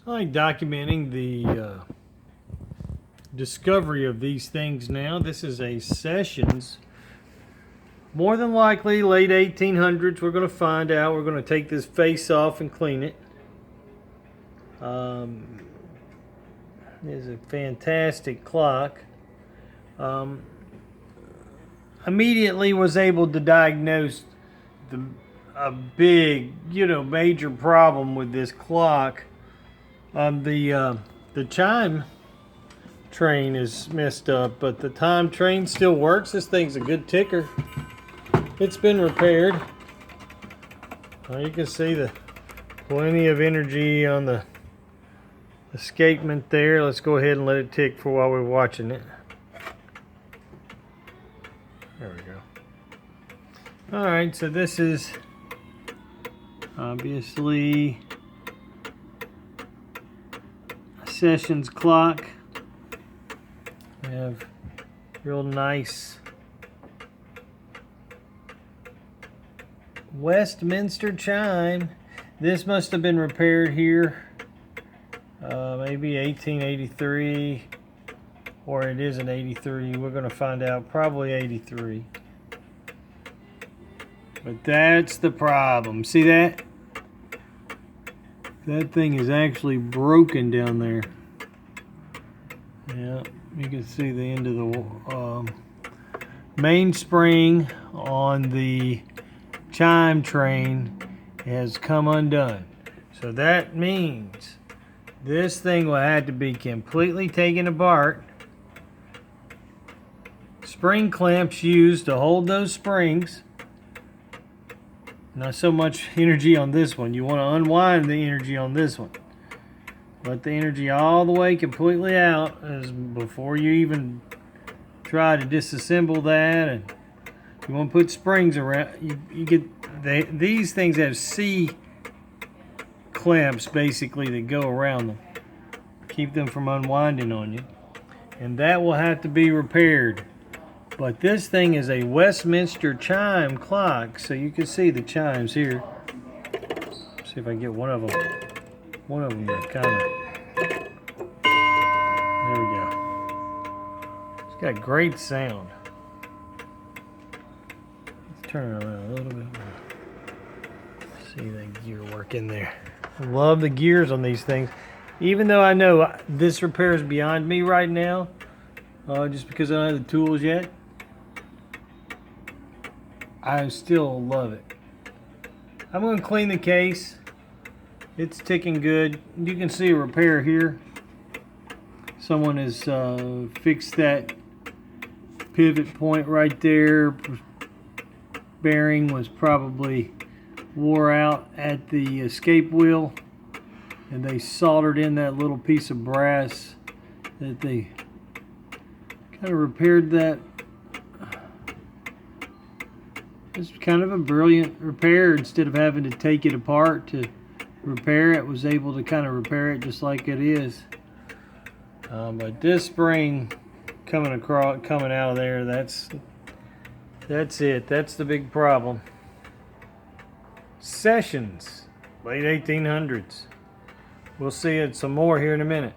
I like documenting the discovery of these things now. This is a Sessions. More than likely, late 1800s. We're going to find out. We're going to take this face off and clean it. It's a fantastic clock. Immediately was able to diagnose a big, major problem with this clock. The chime train is messed up, but the time train still works. This thing's a good ticker. It's been repaired. You can see the plenty of energy on the escapement there. Let's go ahead and let it tick for while we're watching it. There we go. Alright, so this is obviously a Sessions clock. We have real nice Westminster chime. This must have been repaired here maybe 1883, or it is an 83. We're going to find out. Probably 83. But that's the problem. See that? That thing is actually broken down there. Yeah, you can see the end of the mainspring on the chime train has come undone. So that means this thing will have to be completely taken apart. Spring clamps used to hold those springs. Not so much energy on this one. You want to unwind the energy on this one. Let the energy all the way completely out as before you even try to disassemble that. And you want to put springs around. You get these things have C clamps basically that go around them. Keep them from unwinding on you. And that will have to be repaired. But this thing is a Westminster chime clock, so you can see the chimes here. See if I can get one of them. One of them that kind of. There we go. It's got great sound. Let's turn it around a little bit more. See that gear work in there. I love the gears on these things. Even though I know this repair is beyond me right now, just because I don't have the tools yet, I still love it. I'm going to clean the case. It's ticking good. You can see a repair here. Someone has fixed that pivot point right there. Bearing was probably wore out at the escape wheel, and they soldered in that little piece of brass that they kind of repaired that. It's kind of a brilliant repair. Instead of having to take it apart to repair it, was able to kind of repair it just like it is. But this spring coming out of there, that's it. That's the big problem. Sessions, late 1800s. We'll see it some more here in a minute.